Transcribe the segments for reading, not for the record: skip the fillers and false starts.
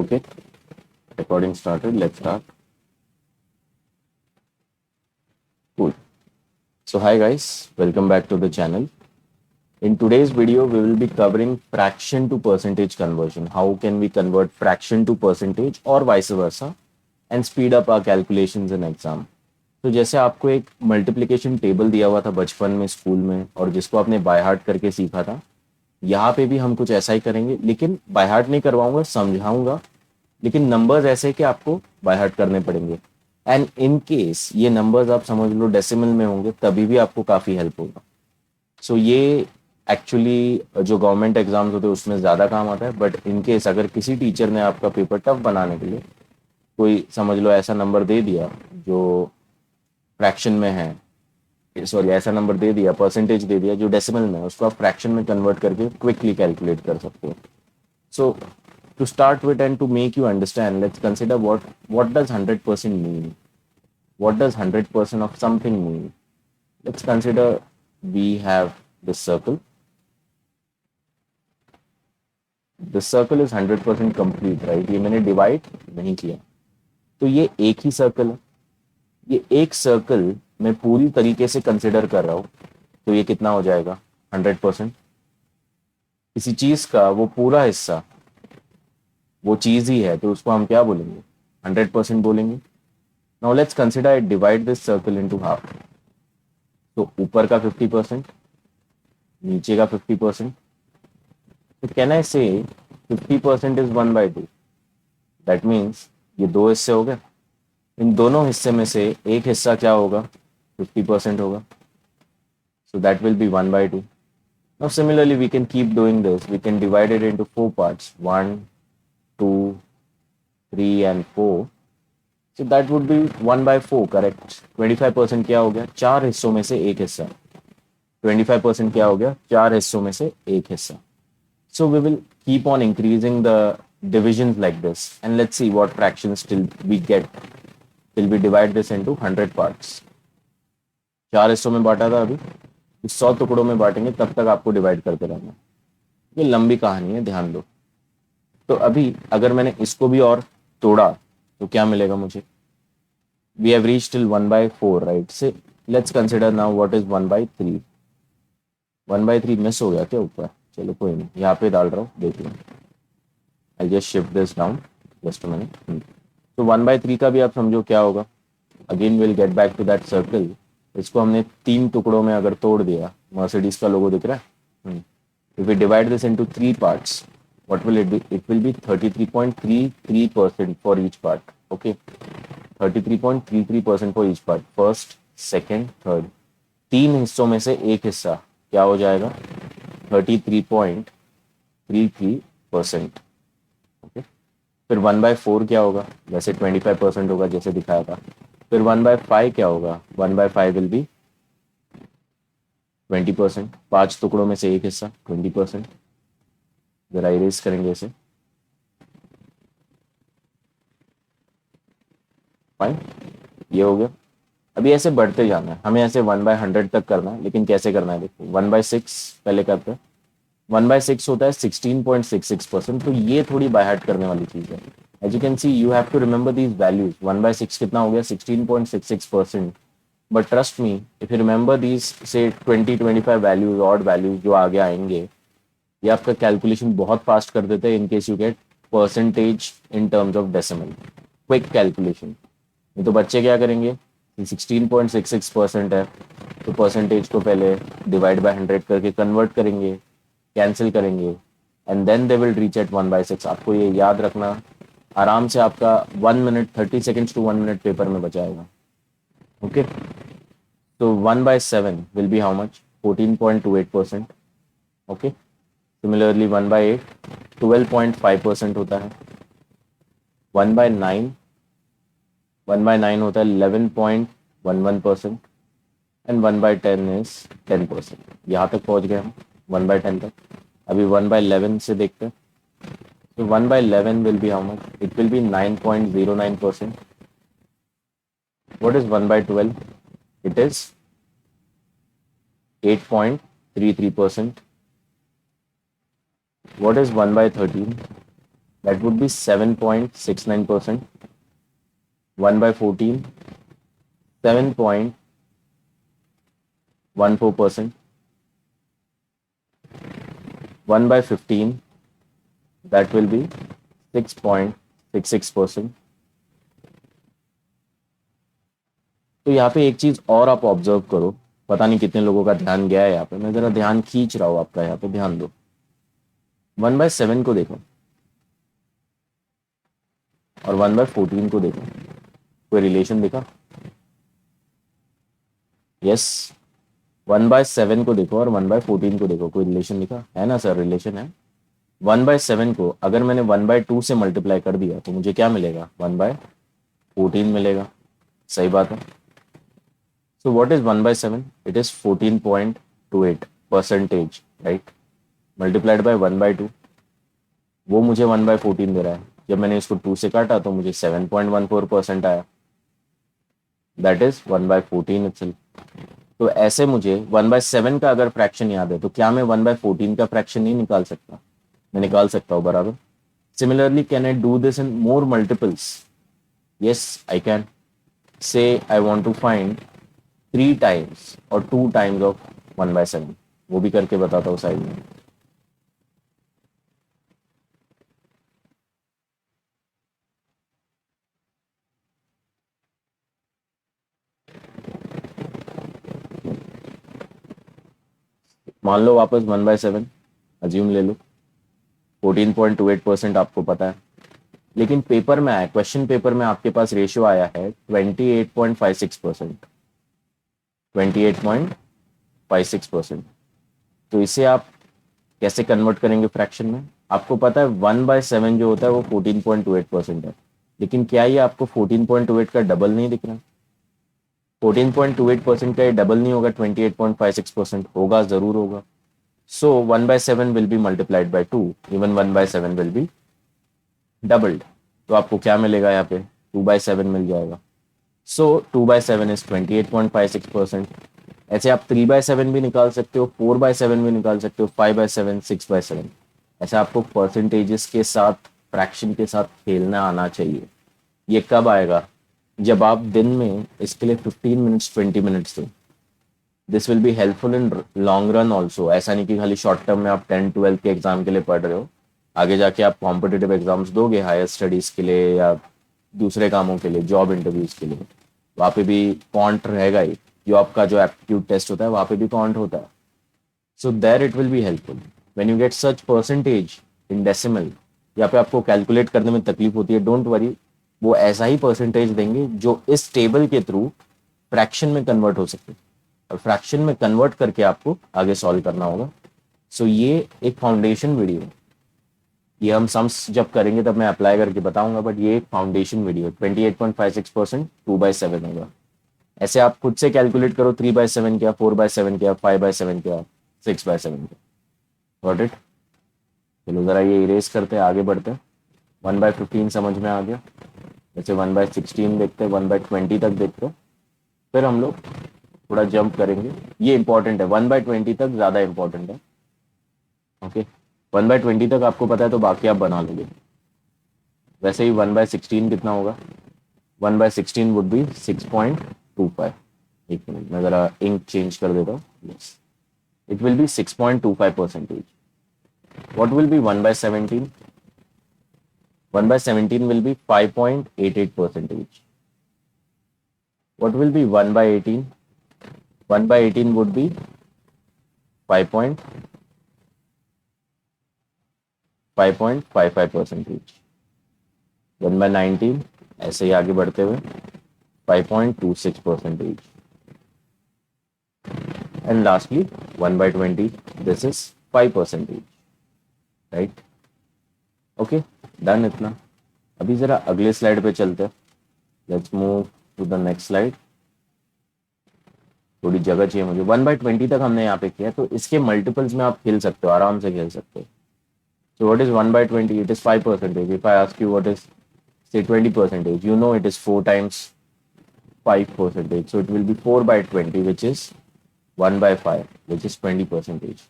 Okay, recording started. Let's start. Cool. So, hi guys, welcome back to the channel. In today's video, we will be covering fraction to percentage conversion. How can we convert fraction to percentage or vice versa and speed up our calculations in exam. तो जैसे आपको एक multiplication table दिया हुआ था बचपन में school में और जिसको आपने बाय हार्ट करके सीखा था, यहाँ पे भी हम कुछ ऐसा ही करेंगे, लेकिन बाय हार्ट नहीं करवाऊंगा, समझाऊंगा, लेकिन नंबर्स ऐसे कि आपको बाय हार्ट करने पड़ेंगे। एंड इन केस ये नंबर्स आप समझ लो डेसिमल में होंगे तभी भी आपको काफ़ी हेल्प होगा। सो ये एक्चुअली जो गवर्नमेंट एग्जाम्स होते हैं उसमें ज़्यादा काम आता है, बट इन केस अगर किसी टीचर ने आपका पेपर टफ बनाने के लिए कोई समझ लो ऐसा नंबर दे दिया जो फ्रैक्शन में है, सॉरी ऐसा नंबर दे दिया, परसेंटेज दे दिया जो डेसिमल में है, उसको आप फ्रैक्शन में कन्वर्ट करके क्विकली कैलकुलेट कर सकते हो। सो to start with and to make you understand, let's consider what does 100% mean. What does 100% of something mean? Let's consider we have this circle. This circle is 100% complete, right? ये मैंने divide नहीं किया, तो ये एक ही सर्कल है। ये एक सर्कल मैं पूरी तरीके से कंसिडर कर रहा हूँ, तो ये कितना हो जाएगा 100%। किसी चीज का वो पूरा हिस्सा वो चीज ही है तो उसको हम क्या बोलेंगे, 100% बोलेंगे। Now let's consider I divide this circle into half. तो ऊपर का 50%, नीचे का 50%, तो कैन आई से 50% इज 1/2। दैट मीन्स ये दो हिस्से हो गए, इन दोनों हिस्से में से एक हिस्सा क्या होगा, 50% होगा, so that will be 1/2. Now similarly we can keep doing this. We can divide it into four parts, 1, 2, 3 and 4. So that would be 1/4, correct? 25% क्या हो गया, चार हिस्सों में से एक हिस्सा। 25% क्या हो गया, चार हिस्सों में से एक हिस्सा। So we will keep on increasing the divisions like this, and let's see what fractions till we get till we divide this into 100 parts. चार हिस्सों में बांटा था, अभी 100 टुकड़ों में बांटेंगे, तब तक आपको डिवाइड करते रहना। ये लंबी कहानी है, ध्यान दो। तो अभी अगर मैंने इसको भी और तोड़ा तो क्या मिलेगा मुझे, we have reached till 1/4, right? Say let's consider now what is 1/3। 1/3 miss हो गया क्या ऊपर, चलो कोई नहीं, यहाँ पे डाल रहा हूँ, देख लो। I just shift this down just a minute. तो 1/3 का भी आप समझो क्या होगा। Again will get back to that circle. इसको हमने तीन टुकड़ों में अगर तोड़ दिया, मर्सिडीज का लोगो दिख रहा है, if we divide this into 3 parts, what will it be? It will be 33.33% for each part. Okay, 33.33% for each part. First, second, third. तीन हिस्सों में से एक हिस्सा क्या हो जाएगा, 33.33%. ओके, फिर 1/4 क्या होगा, जैसे 25% होगा जैसे दिखाया था। फिर 1/5 क्या होगा, 1/5 विल बी 20%। पांच टुकड़ों में से एक हिस्सा 20%। जरा इरेज करेंगे इसे, फाइन, ये हो गया। अभी ऐसे बढ़ते जाना है, हमें ऐसे 1/100 तक करना है, लेकिन कैसे करना है देखो। 1/6 पहले करते हैं। 1/6 होता है 16.66%, तो ये थोड़ी बाय हार्ट करने वाली चीज है। As you can see you have to remember these values. 1/6 कितना हो गया, 16.66%। But trust me, if you remember these से 20-25 वैल्यूज, ऑड वैल्यूज जो आगे आएंगे, ये आपका कैलकुलेशन बहुत फास्ट कर देते हैं in case you get percentage in terms of decimal, quick calculation. नहीं तो बच्चे क्या करेंगे, 16.66% है तो परसेंटेज को पहले डिवाइड बाय 100 करके कन्वर्ट करेंगे, कैंसिल करेंगे, and then they will reach at 1/6। आपको ये याद रखना, आराम से आपका 1 minute 30 seconds to 1 minute paper में बचाएगा। ओके, तो 1/7 will be how much, 14.28%। Okay, similarly 1/8 12.5% होता है। 1/9 होता है 11.11%। And 1/10 is 10%। यहाँ तक पहुँच गए हम 1/10 तक। अभी 1/11 से देखते हैं। तो 1/11 will be how much, it will B 9.09%। What is 1/12? It is 8.33%. What is 1/13? that would be 7.69%. 1 by 14, 7.14%. 1 by 15, that will be 6.66%. तो यहाँ पे एक चीज और आप ऑब्जर्व करो, पता नहीं कितने लोगों का ध्यान गया है यहाँ पे, मैं जरा ध्यान खींच रहा हूँ आपका, यहाँ पे ध्यान दो। 1/7 को देखो और 1/14 को देखो, कोई रिलेशन दिखा? यस। 1/7 को देखो और 1/14 को देखो, कोई रिलेशन दिखा? है ना सर, रिलेशन है। 1/7 को अगर मैंने 1/2 से मल्टीप्लाई कर दिया तो मुझे क्या मिलेगा? 1/14 मिलेगा। सही बात है। So what is 1/7? It is 14.28%, right, multiplied by 1/2। वो मुझे 1/14 दे रहा है। जब मैंने इसको 2 से काटा तो मुझे 7.14% आया, दैट इज 1/14 इटसेल्फ। तो ऐसे मुझे 1/7 का अगर फ्रैक्शन याद है तो क्या मैं 1/14 का फ्रैक्शन नहीं निकाल सकता? मैं निकाल सकता हूँ, बराबर। Similarly can I do this in more multiples? Yes I can. Say I want to find 3 times और 2 टाइम्स ऑफ 1/7, वो भी करके बताता हूँ साइड में। मान लो वापस 1/7 अज्यूम ले लो, 14.28% आपको पता है, लेकिन पेपर में आया, क्वेश्चन पेपर में आपके पास रेशियो आया है 28.56%। 28.56%। तो इसे आप कैसे कन्वर्ट करेंगे फ्रैक्शन में? आपको पता है 1/7 जो होता है वो 14.28% है, लेकिन क्या ये आपको 14.28 का डबल नहीं दिख रहा? 14.28% का ये डबल नहीं होगा, 28.56% होगा, जरूर होगा। सो 1/7 will B multiplied by 2, even 1/7 will B doubled. तो आपको क्या मिलेगा यहाँ पे? 2/7 मिल जाएगा। सो 2/7 इज 28.56%। ऐसे आप 3/7 भी निकाल सकते हो, 4/7 भी निकाल सकते हो, 5/7, 6/7। ऐसे आपको परसेंटेजेस के साथ, फ्रैक्शन के साथ खेलना आना चाहिए। ये कब आएगा? जब आप दिन में इसके लिए 15 मिनट्स 20 मिनट्स दो। This will be helpful in long run also. ऐसा नहीं कि खाली शॉर्ट टर्म में आप 10-12 के एग्जाम के लिए पढ़ रहे हो, आगे जाके आप कॉम्पिटेटिव एग्जाम्स दोगे हायर स्टडीज के लिए या दूसरे कामों के लिए, जॉब इंटरव्यूज के लिए, वहाँ पे भी कॉन्ट रहेगा ही। जो आपका जो एप्टीट्यूड टेस्ट होता है वहाँ पे भी कॉन्ट होता है। So there it will be helpful when you get such percentage in decimal. यहाँ पे आपको कैलकुलेट करने में तकलीफ होती है, डोंट वरी, वो ऐसा ही परसेंटेज देंगे जो इस टेबल के थ्रू फ्रैक्शन में कन्वर्ट हो सके, और फ्रैक्शन में कन्वर्ट करके आपको आगे सॉल्व करना होगा। सो ये एक फाउंडेशन वीडियो, ये हम सम्स जब करेंगे तब मैं अप्लाई करके बताऊंगा, बट ये एक फाउंडेशन वीडियो। 28.56% 2/7 होगा। ऐसे आप खुद से कैलकुलेट करो, 3/7 क्या, 4/7 क्या, 5/7 क्या, 6/7 क्या। Got it? चलो जरा ये इरेज करते हैं, आगे बढ़ते हैं। 1/15 समझ में आ गया। जैसे 1/16 देखते हैं, 1/20 तक देखते हैं, फिर हम लोग थोड़ा जंप करेंगे। ये इंपॉर्टेंट है, 1/20 तक ज्यादा इंपॉर्टेंट है। ओके, 1/20 तक आपको पता है तो बाकी आप बना लोगे। वैसे ही 1/16 कितना होगा? 1/16 वुड बी 6.25। एक मिनट, मैं जरा इंक चेंज कर देता हूँ। Yes, it will B 6.25%। What will be 1/17? 1/17 will be 5.88%. What will be 1/18? 1/18 would be 5.55%. 1/19 ऐसे ही आगे बढ़ते हुए 5.26%. And lastly 1/20, this is 5%. Right? Okay, done इतना। अभी जरा अगले स्लाइड पे चलते हैं। Let's move to the next slide. थोड़ी जगह चाहिए मुझे। 1/20 तक हमने यहाँ पे किया, तो इसके मल्टीपल्स में आप खेल सकते हो, आराम से खेल सकते हो। So what is 1/20? It is 5%। If I ask you what is say 20%, you know it is 4 times 5%, so it will be 4/20, which is 1/5, which is 20%.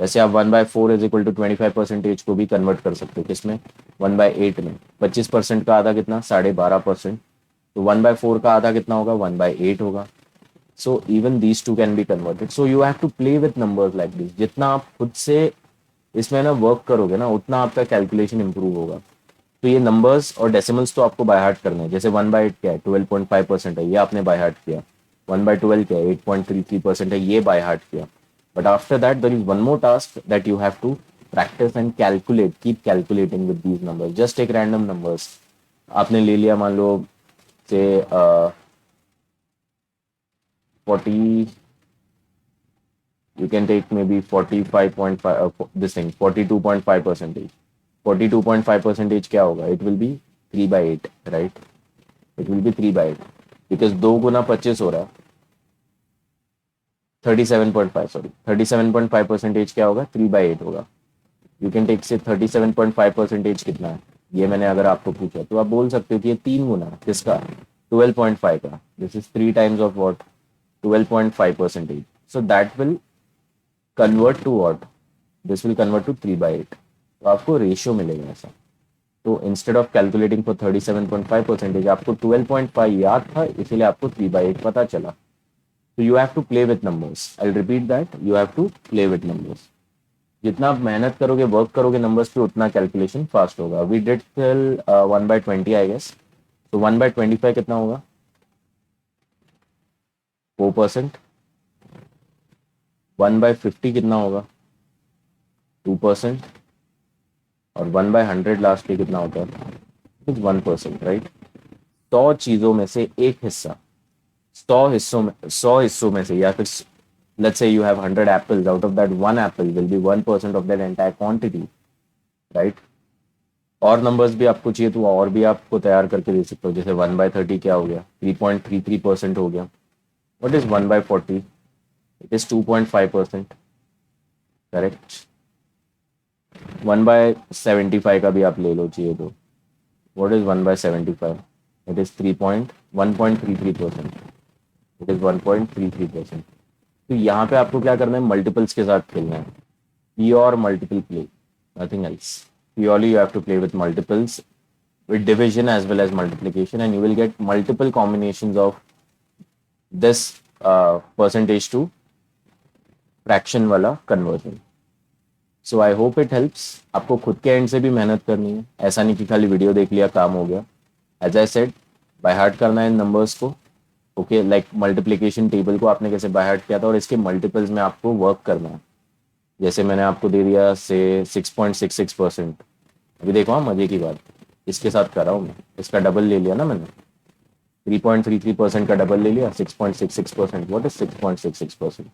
वैसे आप 1/4 इज इक्वल टू 25% को भी कन्वर्ट कर सकते हो किसमें, 1/8 में। 25% का आधा कितना, 12.5%। तो 1/4 का आधा कितना होगा, 1/8 होगा। So even these two can be converted. So you have to play with numbers like this. जितना आप खुद से इसमें ना वर्क करोगे ना, उतना आपका कैलकुलेशन इंप्रूव होगा। तो ये नंबर्स और डेसिमल्स तो आपको बाय हार्ट करने हैं। जैसे 1/8 क्या है, 12.5% है, ये आपने बाय हार्ट किया। 1/12 क्या है, 8.33% है, ये बाय हार्ट किया। But after that there is one more task that you have to practise and calculate, keep calculating with these numbers. Just एक रैंडम नंबर्स आपने ले लिया, मान लो से 40, you can take maybe 45.5 this thing 42.5 percentage. 42.5 percentage क्या होगा, it will be 3/8, right? It will be 3/8 because 2 गुना 25 हो रहा है 37.5, सॉरी 37.5 परसेंटेज क्या होगा, 3/8 होगा। यू कैन टेक से 37.5 परसेंटेज कितना है, ये मैंने अगर आपको पूछा तो आप बोल सकते हो कि ये 3 गुना किसका, 12.5 का। This is 3 times of what, 12.5 percentage. So that will convert to what, this will convert to 3/8। तो आपको रेशियो मिलेगा ऐसा। तो instead of calculating for 37.5 percentage, आपको 12.5 याद था, इसीलिए आपको 3/8 पता चला। तो you have to play with numbers. I repeat that, you have to play with numbers. जितना आप मेहनत करोगे, वर्क करोगे नंबर्स पे, उतना कैलकुलेशन फास्ट होगा। We did till 1/20 I guess. तो 1/25 कितना होगा, 4%। 1/50 कितना होगा, 2%। और 1/100 लास्ट पे कितना होता है, 1%, राइट। 100 चीजों में से एक हिस्सा, 100 हिस्सों में से, या फिर let's say you have 100 apples, out of that one apple will be 1% of that entire quantity, right? और नंबर्स भी आपको चाहिए तो और भी आपको तैयार करके दे सकते हो। जैसे 1/30 क्या हो गया, 3.33% हो गया। What is 1/40, it is 2.5%, correct. 1/75 का भी आप ले लो चाहिए तो, what is 1/75, it is 1.33%, it is 1.33%। तो यहाँ पे आपको क्या करना है, मल्टीपल्स के साथ खेलना है, pure multiple play, nothing else. Purely you have to play with multiples, with division as well as multiplication, and you will get multiple combinations of this percentage to fraction वाला conversion. So I hope it helps. आपको खुद के and से भी मेहनत करनी है, ऐसा नहीं कि खाली वीडियो देख लिया काम हो गया। As I said, by heart करना है इन नंबर्स को। ओके, लाइक मल्टीप्लिकेशन टेबल को आपने कैसे बाय हार्ट किया था, और इसके मल्टीपल्स में आपको वर्क करना है। जैसे मैंने आपको दे दिया से 6.66%। अभी देखो, हाँ मजे की बात, इसके साथ कर रहा हूँ मैं, इसका डबल ले लिया ना मैंने, 3.33% का डबल ले लिया, 6.66%। What is 6.66%,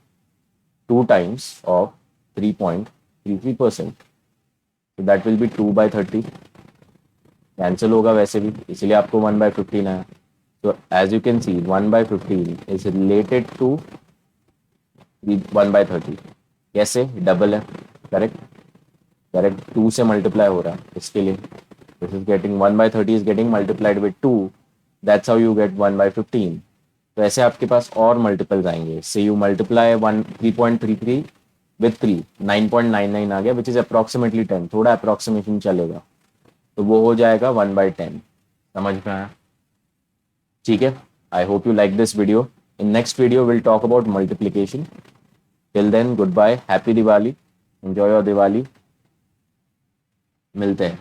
2 times of 3.33%। तो दैट विल बी 2/30। कैंसिल होगा वैसे भी, इसलिए आपको 1/15 आया। तो as you can see 1/15 is related to 1/30। कैसे, डबल है, करेक्ट, करेक्ट। 2 से मल्टीप्लाई हो रहा है इसके लिए, this is getting 1/30 is getting multiplied with 2, that's how you get 1/15। तो ऐसे आपके पास और मल्टीपल्स आएंगे। से यू मल्टीप्लाई 3.33 विद 3, 9.99 आ गया, विच इज अप्रॉक्सीमेटली 10। थोड़ा अप्रॉक्सीमेशन चलेगा, तो वो हो जाएगा 1/10। समझ में आया, ठीक है। I hope you like this video. In next video will talk about multiplication. Till then, good bye, happy Diwali, enjoy your Diwali, मिलते हैं।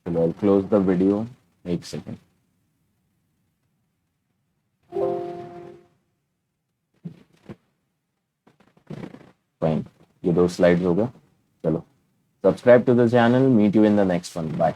चलो, आई क्लोज द वीडियो, एक सेकेंड। फाइन, ये 2 स्लाइड्स हो गया। चलो, subscribe to the channel, meet you in the next one, bye.